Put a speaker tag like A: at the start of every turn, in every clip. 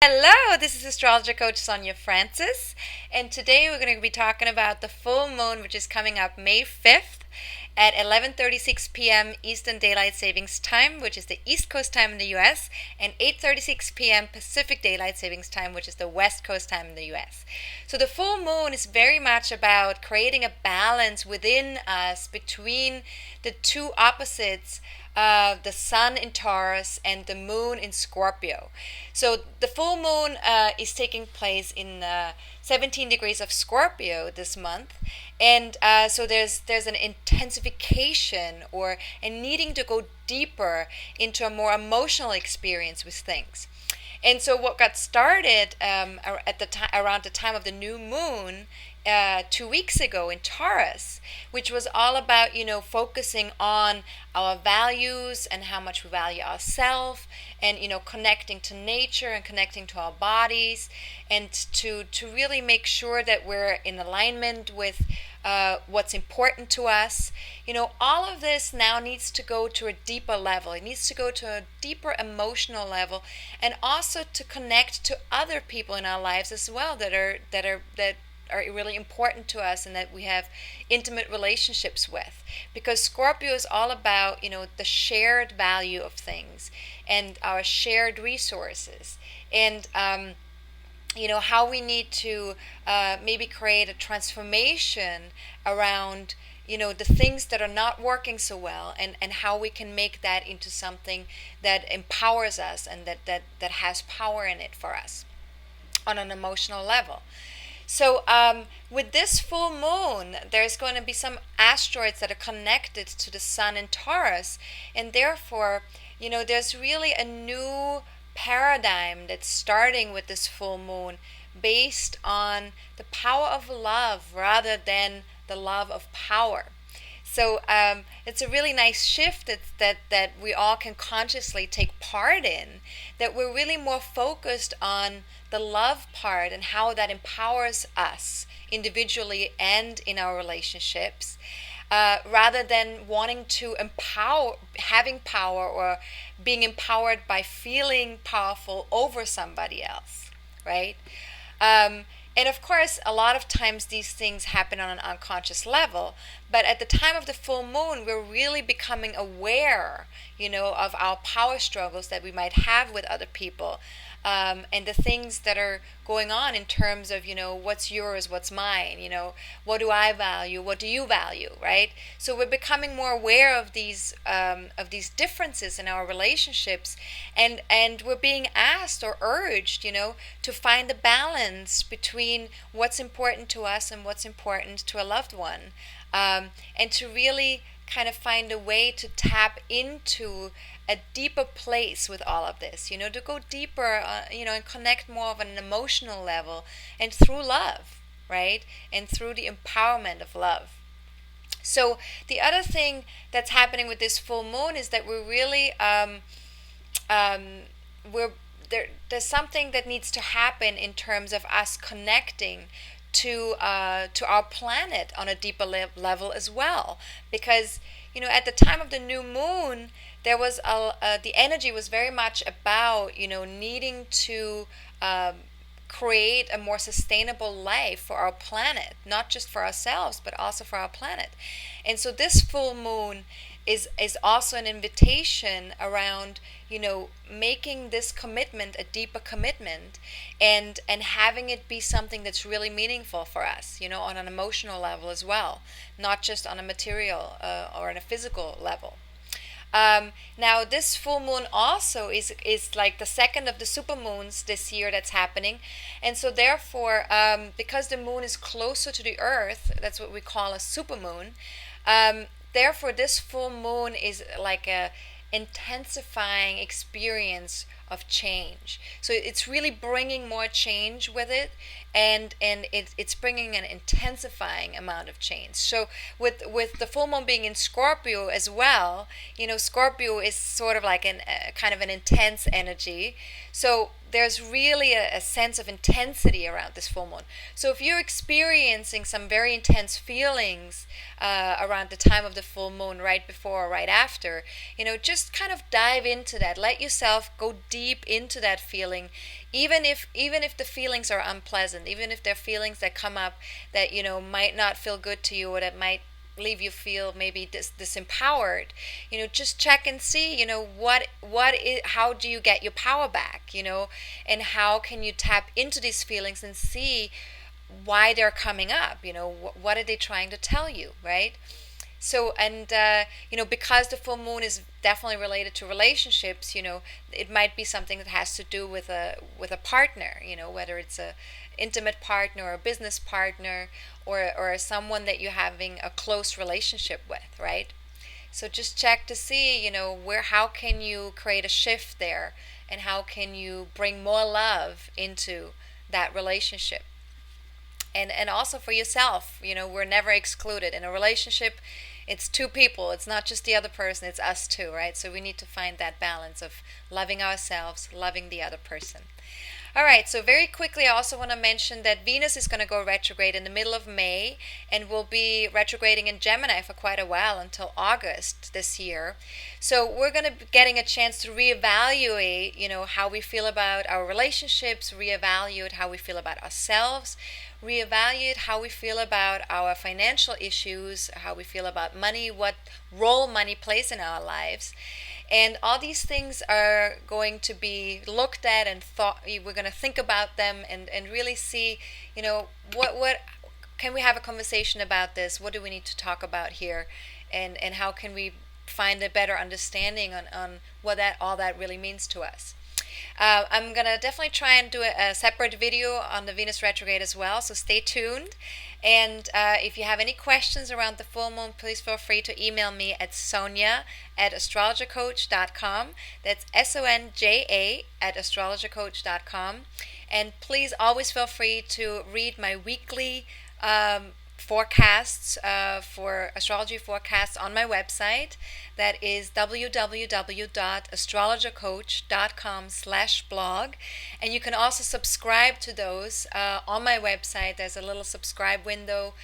A: Hello, this is AstrologerCoach Sonja Francis, and today we're going to be talking about the full moon, which is coming up May 5th at 11:36 p.m. Eastern Daylight Savings Time, which is the East Coast time in the U.S., and 8:36 p.m. Pacific Daylight Savings Time, which is the West Coast time in the U.S. So the full moon is very much about creating a balance within us between the two opposites, the sun in Taurus and the moon in Scorpio. So the full moon is taking place in 17 degrees of Scorpio this month, and so there's an intensification or a needing to go deeper into a more emotional experience with things. And so what got started at the time around the time of the new moon 2 weeks ago in Taurus, which was all about focusing on our values and how much we value ourselves, and connecting to nature and connecting to our bodies, and to really make sure that we're in alignment with what's important to us. All of this now needs to go to a deeper level. It needs to go to a deeper emotional level, and also to connect to other people in our lives as well that are really important to us and that we have intimate relationships with, because Scorpio is all about the shared value of things and our shared resources, and how we need to maybe create a transformation around the things that are not working so well, and how we can make that into something that empowers us and that has power in it for us on an emotional level. So with this full moon, there's going to be some asteroids that are connected to the sun in Taurus, and therefore, there's really a new paradigm that's starting with this full moon, based on the power of love rather than the love of power. So it's a really nice shift that we all can consciously take part in, that we're really more focused on the love part and how that empowers us individually and in our relationships, rather than wanting to having power or being empowered by feeling powerful over somebody else, right? And of course, a lot of times these things happen on an unconscious level. But at the time of the full moon, we're really becoming aware, of our power struggles that we might have with other people, and the things that are going on in terms of, what's yours, what's mine, what do I value, what do you value, right? So we're becoming more aware of these differences in our relationships, and we're being asked or urged, to find a balance between what's important to us and what's important to a loved one, and to really kind of find a way to tap into a deeper place with all of this, to go deeper, and connect more of an emotional level, and through love, right? And through the empowerment of love. So the other thing that's happening with this full moon is that we're really there's something that needs to happen in terms of us connecting to our planet on a deeper level as well, because at the time of the new moon, there was the energy was very much about needing to create a more sustainable life for our planet, not just for ourselves but also for our planet. And so this full moon is also an invitation around making this commitment a deeper commitment, and having it be something that's really meaningful for us, on an emotional level as well, not just on a material or on a physical level. Now this full moon also is like the second of the supermoons this year that's happening, and so therefore, because the moon is closer to the earth, that's what we call a supermoon. Therefore, this full moon is like a intensifying experience of change. So it's really bringing more change with it, and it's bringing an intensifying amount of change. So with the full moon being in Scorpio as well, Scorpio is sort of like kind of an intense energy. So there's really a sense of intensity around this full moon. So if you're experiencing some very intense feelings around the time of the full moon, right before or right after, just kind of dive into that. Let yourself go deep into that feeling, even if the feelings are unpleasant, even if they're feelings that come up that might not feel good to you, or that might leave you feel maybe disempowered. Just check and see, how do you get your power back, and how can you tap into these feelings and see why they're coming up, what are they trying to tell you, right? So, and because the full moon is definitely related to relationships, it might be something that has to do with a partner, whether it's a intimate partner or a business partner, or someone that you're having a close relationship with, right? So just check to see, how can you create a shift there, and how can you bring more love into that relationship. And also for yourself, we're never excluded in a relationship. It's two people, it's not just the other person, it's us too, right? So we need to find that balance of loving ourselves, loving the other person. All right, so very quickly, I also want to mention that Venus is going to go retrograde in the middle of May, and will be retrograding in Gemini for quite a while, until August this year. So we're going to be getting a chance to reevaluate, how we feel about our relationships, reevaluate how we feel about ourselves, reevaluate how we feel about our financial issues, how we feel about money, what role money plays in our lives. And all these things are going to be looked at and thought. We're going to think about them, and really see, what can we have a conversation about this? What do we need to talk about here? And how can we find a better understanding on what all that really means to us? I'm going to definitely try and do a separate video on the Venus retrograde as well, so stay tuned. And if you have any questions around the full moon, please feel free to email me at Sonja@AstrologerCoach.com. That's SONJA@AstrologerCoach.com. And please always feel free to read my weekly forecasts, for astrology forecasts, on my website. That is www.astrologercoach.com/blog. And you can also subscribe to those on my website. There's a little subscribe window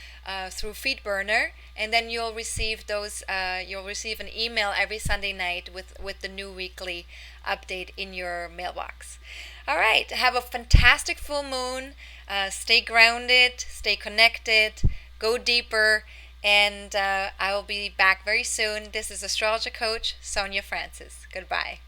A: through FeedBurner, and then you'll receive those. You'll receive an email every Sunday night with the new weekly update in your mailbox. All right, have a fantastic full moon. Stay grounded, stay connected, go deeper, and I will be back very soon. This is Astrologer Coach Sonja Francis. Goodbye.